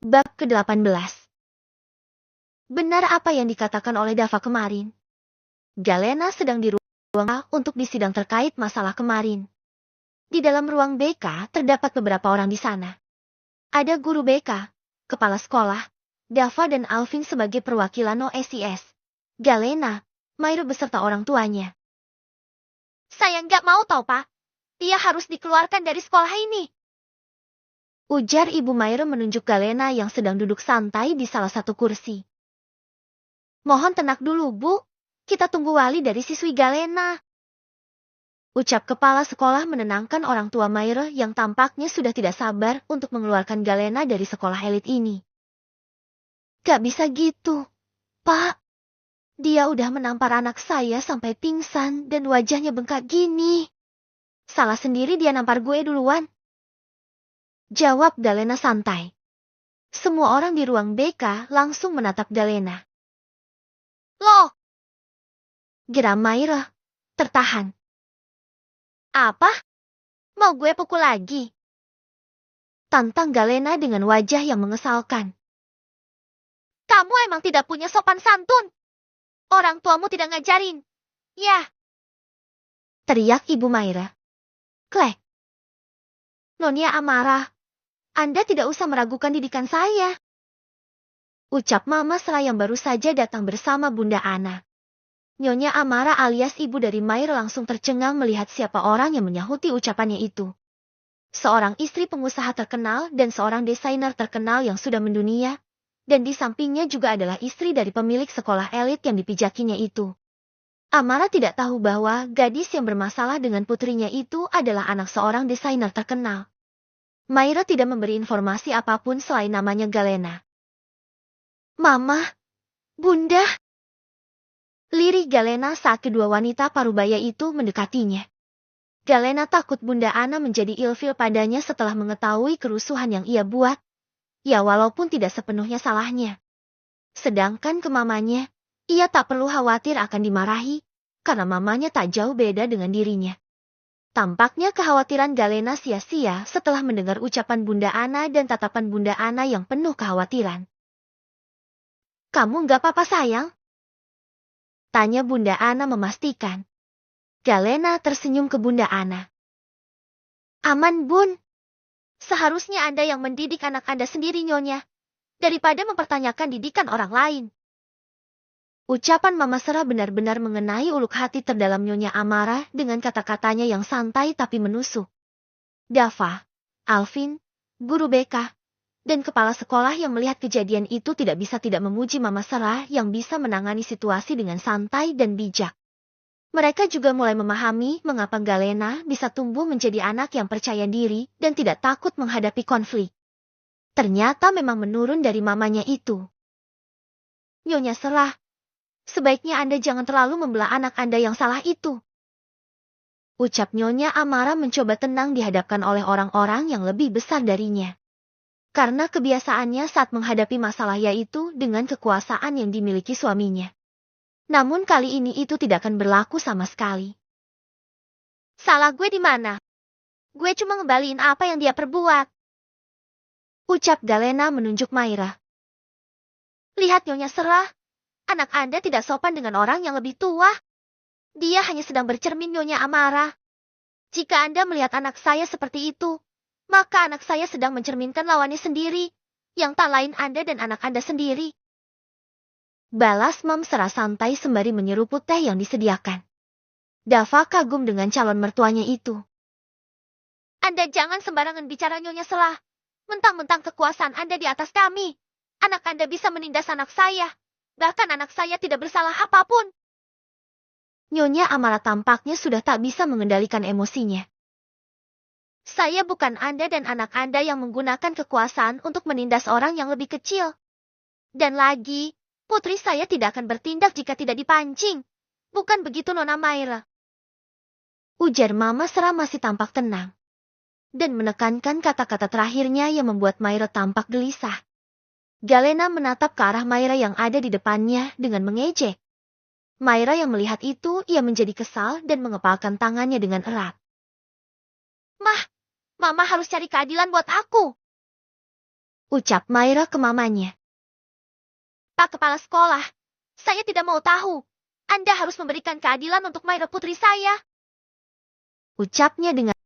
Bab ke-18. Benar apa yang dikatakan oleh Dava kemarin. Galena sedang di ruang A untuk disidang terkait masalah kemarin. Di dalam ruang BK terdapat beberapa orang di sana. Ada guru BK, kepala sekolah, Dava dan Alvin sebagai perwakilan OSIS. Galena, Mairo beserta orang tuanya. Saya nggak mau tahu, Pak. Dia harus dikeluarkan dari sekolah ini. Ujar Ibu Mairo menunjuk Galena yang sedang duduk santai di salah satu kursi. Mohon tenang dulu, Bu. Kita tunggu wali dari siswi Galena. Ucap kepala sekolah menenangkan orang tua Mairo yang tampaknya sudah tidak sabar untuk mengeluarkan Galena dari sekolah elit ini. Gak bisa gitu, Pak. Dia udah menampar anak saya sampai pingsan dan wajahnya bengkak gini. Salah sendiri dia nampar gue duluan. Jawab Galena santai. Semua orang di ruang BK langsung menatap Galena. Loh! Geram Mairo, tertahan. Apa? Mau gue pukul lagi? Tantang Galena dengan wajah yang mengesalkan. Kamu emang tidak punya sopan santun. Orang tuamu tidak ngajarin. Ya. Teriak Ibu Mairo. Klek. Nyonya Amara, Anda tidak usah meragukan didikan saya. Ucap Mama Sera yang baru saja datang bersama Bunda Ana. Nyonya Amara alias ibu dari Mairo langsung tercengang melihat siapa orang yang menyahuti ucapannya itu. Seorang istri pengusaha terkenal dan seorang desainer terkenal yang sudah mendunia, dan di sampingnya juga adalah istri dari pemilik sekolah elit yang dipijakinya itu. Amara tidak tahu bahwa gadis yang bermasalah dengan putrinya itu adalah anak seorang desainer terkenal. Mairo tidak memberi informasi apapun selain namanya Galena. Mama, Bunda. Lirih Galena saat kedua wanita parubaya itu mendekatinya. Galena takut Bunda Ana menjadi ilfil padanya setelah mengetahui kerusuhan yang ia buat. Ya walaupun tidak sepenuhnya salahnya. Sedangkan ke mamanya, ia tak perlu khawatir akan dimarahi, karena mamanya tak jauh beda dengan dirinya. Tampaknya kekhawatiran Galena sia-sia setelah mendengar ucapan Bunda Ana dan tatapan Bunda Ana yang penuh kekhawatiran. Kamu nggak apa-apa sayang? Tanya Bunda Ana memastikan. Galena tersenyum ke Bunda Ana. Aman, Bun. Seharusnya Anda yang mendidik anak Anda sendiri, Nyonya, daripada mempertanyakan didikan orang lain. Ucapan Mama Sera benar-benar mengenai uluk hati terdalam Nyonya Amara dengan kata-katanya yang santai tapi menusuk. Dava, Alvin, guru BK, dan kepala sekolah yang melihat kejadian itu tidak bisa tidak memuji Mama Sera yang bisa menangani situasi dengan santai dan bijak. Mereka juga mulai memahami mengapa Galena bisa tumbuh menjadi anak yang percaya diri dan tidak takut menghadapi konflik. Ternyata memang menurun dari mamanya itu. Nyonya Sera, sebaiknya Anda jangan terlalu membelah anak Anda yang salah itu. Ucap Nyonya Amara mencoba tenang dihadapkan oleh orang-orang yang lebih besar darinya. Karena kebiasaannya saat menghadapi masalah yaitu dengan kekuasaan yang dimiliki suaminya. Namun kali ini itu tidak akan berlaku sama sekali. Salah gue di mana? Gue cuma ngembaliin apa yang dia perbuat. Ucap Galena menunjuk Maira. Lihat Nyonya Sera, anak Anda tidak sopan dengan orang yang lebih tua. Dia hanya sedang bercermin Nyonya Amara. Jika Anda melihat anak saya seperti itu, maka anak saya sedang mencerminkan lawannya sendiri, yang tak lain Anda dan anak Anda sendiri. Balas Mam Sera santai sembari menyeruput teh yang disediakan. Dava kagum dengan calon mertuanya itu. Anda jangan sembarangan bicara Nyonya Sera. Mentang-mentang kekuasaan Anda di atas kami. Anak Anda bisa menindas anak saya. Bahkan anak saya tidak bersalah apapun. Nyonya Amara tampaknya sudah tak bisa mengendalikan emosinya. Saya bukan Anda dan anak Anda yang menggunakan kekuasaan untuk menindas orang yang lebih kecil. Dan lagi, putri saya tidak akan bertindak jika tidak dipancing. Bukan begitu Nona Maira? Ujar Mama Sera masih tampak tenang. Dan menekankan kata-kata terakhirnya yang membuat Maira tampak gelisah. Galena menatap ke arah Maira yang ada di depannya dengan mengejek. Maira yang melihat itu, ia menjadi kesal dan mengepalkan tangannya dengan erat. Mama harus cari keadilan buat aku. Ucap Maira ke mamanya. Pak Kepala Sekolah, saya tidak mau tahu. Anda harus memberikan keadilan untuk Maira putri saya. Ucapnya dengan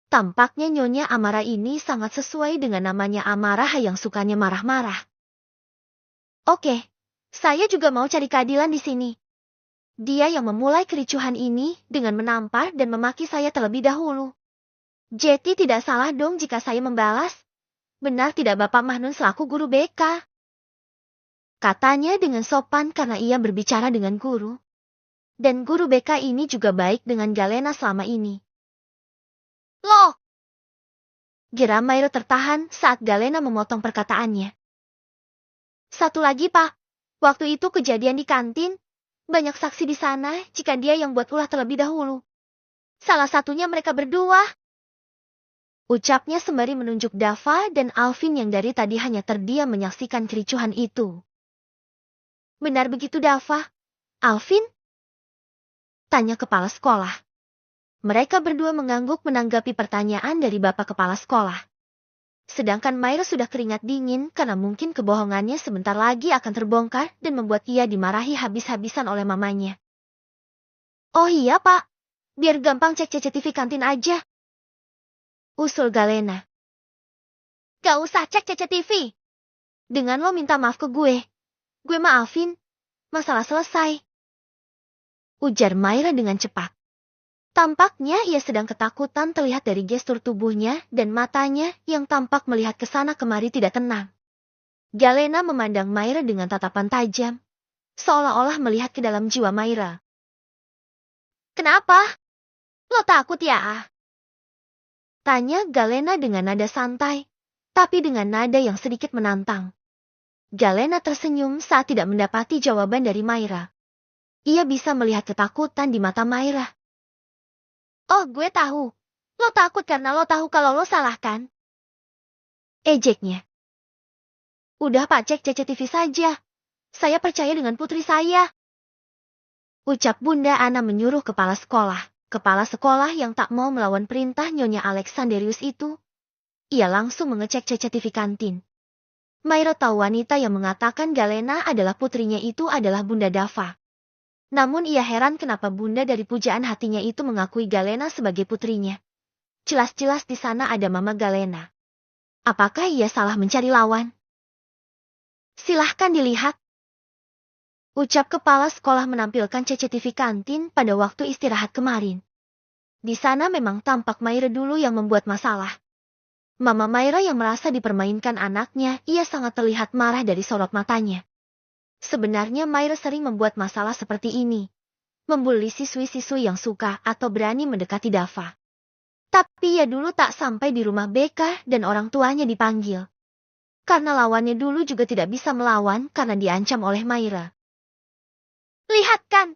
tampaknya Nyonya Amara ini sangat sesuai dengan namanya Amarah yang sukanya marah-marah. Oke, saya juga mau cari keadilan di sini. Dia yang memulai kericuhan ini dengan menampar dan memaki saya terlebih dahulu. Jetty tidak salah dong jika saya membalas. Benar tidak Bapak Mahnun selaku guru BK? Katanya dengan sopan karena ia berbicara dengan guru. Dan guru BK ini juga baik dengan Galena selama ini. Loh! Geram Mairo tertahan saat Galena memotong perkataannya. Satu lagi Pak, waktu itu kejadian di kantin, banyak saksi di sana jika dia yang buat ulah terlebih dahulu. Salah satunya mereka berdua. Ucapnya sembari menunjuk Dava dan Alvin yang dari tadi hanya terdiam menyaksikan kericuhan itu. Benar begitu Dava? Alvin? Tanya kepala sekolah. Mereka berdua mengangguk menanggapi pertanyaan dari bapak kepala sekolah. Sedangkan Maira sudah keringat dingin karena mungkin kebohongannya sebentar lagi akan terbongkar dan membuat ia dimarahi habis-habisan oleh mamanya. Oh iya Pak, biar gampang cek CCTV kantin aja. Usul Galena. Gak usah cek CCTV. Dengan lo minta maaf ke gue maafin, masalah selesai. Ujar Maira dengan cepat. Tampaknya ia sedang ketakutan terlihat dari gestur tubuhnya dan matanya yang tampak melihat ke sana kemari tidak tenang. Galena memandang Maira dengan tatapan tajam, seolah-olah melihat ke dalam jiwa Maira. Kenapa? Lo takut ya? Tanya Galena dengan nada santai, tapi dengan nada yang sedikit menantang. Galena tersenyum saat tidak mendapati jawaban dari Maira. Ia bisa melihat ketakutan di mata Maira. Oh, gue tahu. Lo takut karena lo tahu kalau lo salah kan? Ejeknya. Udah Pak, cek CCTV saja. Saya percaya dengan putri saya. Ucap Bunda Ana menyuruh kepala sekolah. Kepala sekolah yang tak mau melawan perintah Nyonya Alexanderius itu. Ia langsung mengecek CCTV kantin. Maira tahu wanita yang mengatakan Galena adalah putrinya itu adalah Bunda Dava. Namun ia heran kenapa bunda dari pujaan hatinya itu mengakui Galena sebagai putrinya. Jelas-jelas di sana ada Mama Galena. Apakah ia salah mencari lawan? Silahkan dilihat. Ucap kepala sekolah menampilkan CCTV kantin pada waktu istirahat kemarin. Di sana memang tampak Maira dulu yang membuat masalah. Mama Maira yang merasa dipermainkan anaknya, ia sangat terlihat marah dari sorot matanya. Sebenarnya Maira sering membuat masalah seperti ini. Membuli siswi-siswi yang suka atau berani mendekati Dava. Tapi ia dulu tak sampai di rumah BK dan orang tuanya dipanggil. Karena lawannya dulu juga tidak bisa melawan karena diancam oleh Maira. Lihat kan,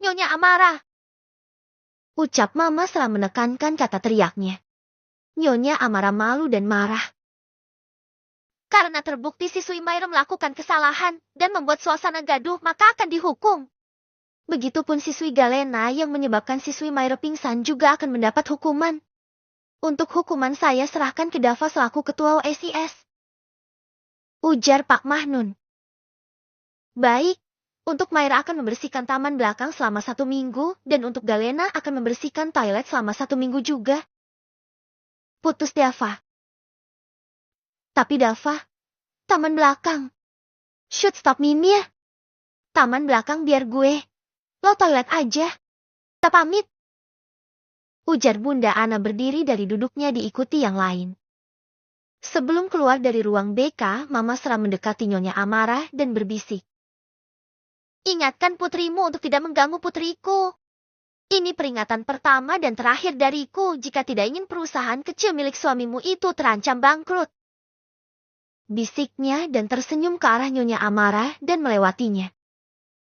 Nyonya Amara. Ucap Mama setelah menekankan kata teriaknya. Nyonya Amara malu dan marah. Karena terbukti siswi Maira melakukan kesalahan dan membuat suasana gaduh, maka akan dihukum. Begitupun siswi Galena yang menyebabkan siswi Maira pingsan juga akan mendapat hukuman. Untuk hukuman saya serahkan ke Dava selaku ketua OSIS. Ujar Pak Mahnun. Baik, untuk Maira akan membersihkan taman belakang selama 1 minggu dan untuk Galena akan membersihkan toilet selama 1 minggu juga. Putus Dava. Tapi Dava, taman belakang. Shoot, stop Mimir. Taman belakang biar gue. Lo toilet aja. Kita pamit. Ujar Bunda Ana berdiri dari duduknya diikuti yang lain. Sebelum keluar dari ruang BK, Mama Sera mendekati Nyonya Amara dan berbisik. Ingatkan putrimu untuk tidak mengganggu putriku. Ini peringatan pertama dan terakhir dariku jika tidak ingin perusahaan kecil milik suamimu itu terancam bangkrut. Bisiknya dan tersenyum ke arah Nyonya Amara dan melewatinya.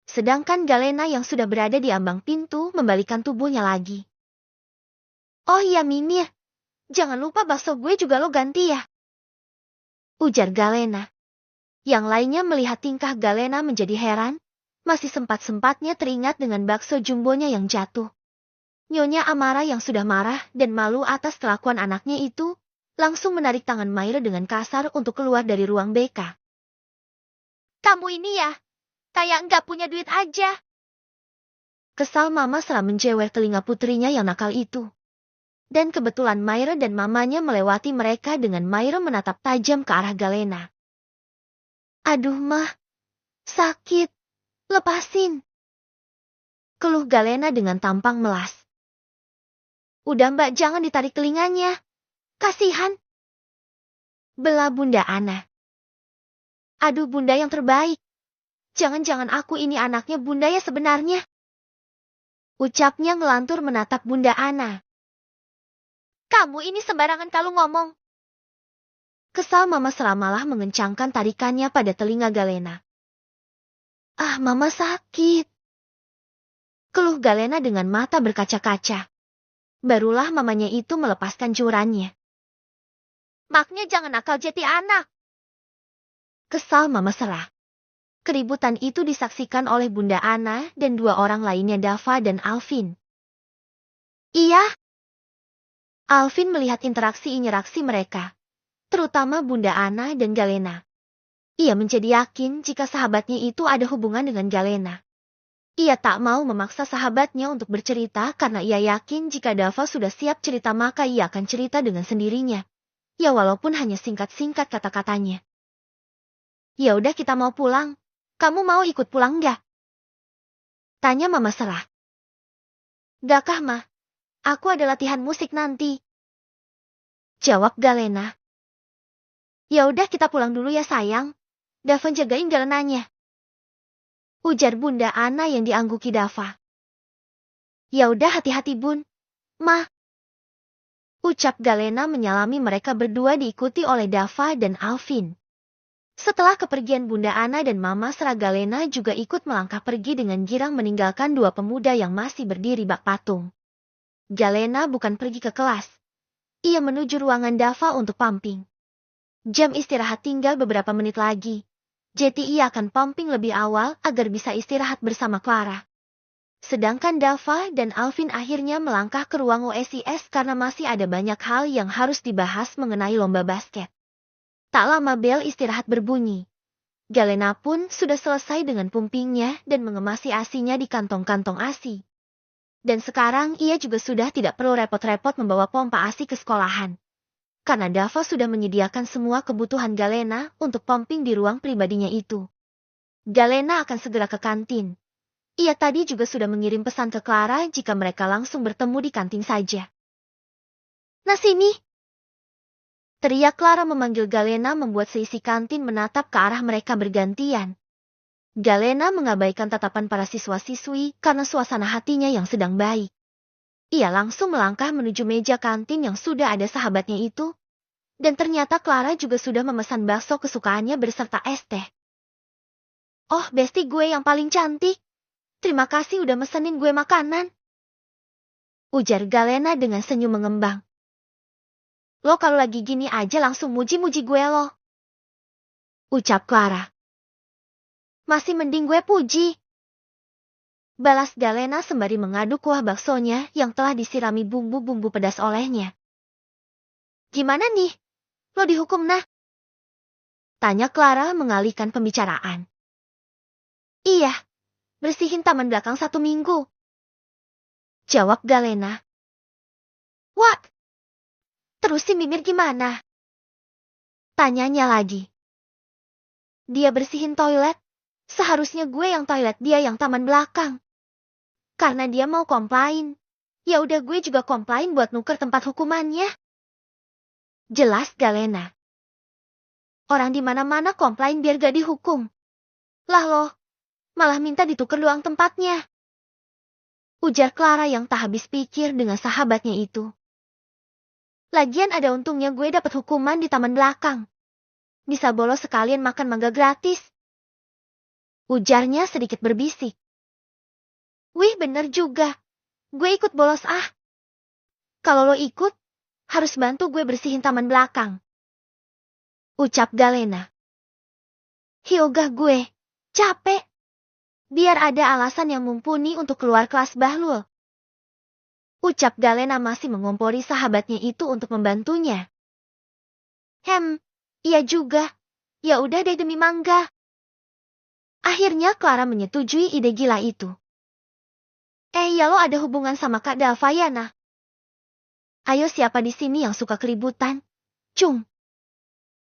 Sedangkan Galena yang sudah berada di ambang pintu membalikkan tubuhnya lagi. Oh iya Mimir, jangan lupa bakso gue juga lo ganti ya. Ujar Galena. Yang lainnya melihat tingkah Galena menjadi heran, masih sempat-sempatnya teringat dengan bakso jumbonya yang jatuh. Nyonya Amara yang sudah marah dan malu atas kelakuan anaknya itu, langsung menarik tangan Maira dengan kasar untuk keluar dari ruang BK. Kamu ini ya, kayak nggak punya duit aja. Kesal Mama Sera menjewer telinga putrinya yang nakal itu. Dan kebetulan Maira dan mamanya melewati mereka dengan Maira menatap tajam ke arah Galena. Aduh mah, sakit, lepasin. Keluh Galena dengan tampang melas. Udah mbak jangan ditarik telinganya, kasihan. Bela Bunda Ana. Aduh bunda yang terbaik, jangan-jangan aku ini anaknya bunda ya sebenarnya. Ucapnya ngelantur menatap Bunda Ana. Kamu ini sembarangan kalau ngomong. Kesal Mama Sera malah mengencangkan tarikannya pada telinga Galena. Ah, Mama sakit. Keluh Galena dengan mata berkaca-kaca. Barulah mamanya itu melepaskan curannya. Maknya jangan nakal jati anak. Kesal Mama Sera. Keributan itu disaksikan oleh Bunda Ana dan dua orang lainnya Dava dan Alvin. Iya. Alvin melihat interaksi mereka, terutama Bunda Ana dan Galena. Ia menjadi yakin jika sahabatnya itu ada hubungan dengan Galena. Ia tak mau memaksa sahabatnya untuk bercerita karena ia yakin jika Dava sudah siap cerita maka ia akan cerita dengan sendirinya. Ya walaupun hanya singkat-singkat kata-katanya. Ya udah kita mau pulang. Kamu mau ikut pulang nggak? Tanya Mama Sera. Gakah mah? Aku ada latihan musik nanti. Jawab Galena. Ya udah kita pulang dulu ya sayang. Dava jagain Galenanya. Ujar Bunda Ana yang diangguki Dava. Ya udah hati-hati bun. Ma. Ucap Galena menyalami mereka berdua diikuti oleh Dava dan Alvin. Setelah kepergian Bunda Ana dan Mama Sera Galena juga ikut melangkah pergi dengan girang meninggalkan dua pemuda yang masih berdiri bak patung. Galena bukan pergi ke kelas. Ia menuju ruangan Dava untuk pumping. Jam istirahat tinggal beberapa menit lagi. Jadi ia akan pumping lebih awal agar bisa istirahat bersama Clara. Sedangkan Dava dan Alvin akhirnya melangkah ke ruang OSIS karena masih ada banyak hal yang harus dibahas mengenai lomba basket. Tak lama bel istirahat berbunyi. Galena pun sudah selesai dengan pumpingnya dan mengemasi asinya di kantong-kantong asi. Dan sekarang ia juga sudah tidak perlu repot-repot membawa pompa asi ke sekolahan. Karena Dava sudah menyediakan semua kebutuhan Galena untuk pumping di ruang pribadinya itu. Galena akan segera ke kantin. Ia tadi juga sudah mengirim pesan ke Clara jika mereka langsung bertemu di kantin saja. Nah sini! Teriak Clara memanggil Galena membuat seisi kantin menatap ke arah mereka bergantian. Galena mengabaikan tatapan para siswa-siswi karena suasana hatinya yang sedang baik. Ia langsung melangkah menuju meja kantin yang sudah ada sahabatnya itu. Dan ternyata Clara juga sudah memesan bakso kesukaannya berserta es teh. Oh, besti gue yang paling cantik. Terima kasih udah mesenin gue makanan. Ujar Galena dengan senyum mengembang. Lo kalau lagi gini aja langsung muji-muji gue lo. Ucap Clara. Masih mending gue puji. Balas Galena sembari mengaduk kuah baksonya yang telah disirami bumbu-bumbu pedas olehnya. Gimana nih? Lo dihukum nah? Tanya Clara mengalihkan pembicaraan. Iya, bersihin taman belakang 1 minggu. Jawab Galena. What? Terus si Mimir gimana? Tanyanya lagi. Dia bersihin toilet. Seharusnya gue yang toilet, dia yang taman belakang. Karena dia mau komplain. Ya udah gue juga komplain buat nuker tempat hukumannya. Jelas Galena. Orang di mana-mana komplain biar gak dihukum. Lah loh, malah minta ditukar luang tempatnya. Ujar Clara yang tak habis pikir dengan sahabatnya itu. Lagian ada untungnya gue dapat hukuman di taman belakang. Bisa bolos sekalian makan mangga gratis. Ujarnya sedikit berbisik. Wih bener juga. Gue ikut bolos ah. Kalau lo ikut, harus bantu gue bersihin taman belakang. Ucap Galena. Hyogah gue, capek. Biar ada alasan yang mumpuni untuk keluar kelas Bahlul. Ucap Galena masih mengompori sahabatnya itu untuk membantunya. Iya juga. Ya udah deh demi mangga. Akhirnya Clara menyetujui ide gila itu. Ya lo ada hubungan sama Kak Dava ya nah? Ayo siapa di sini yang suka keributan? Cung.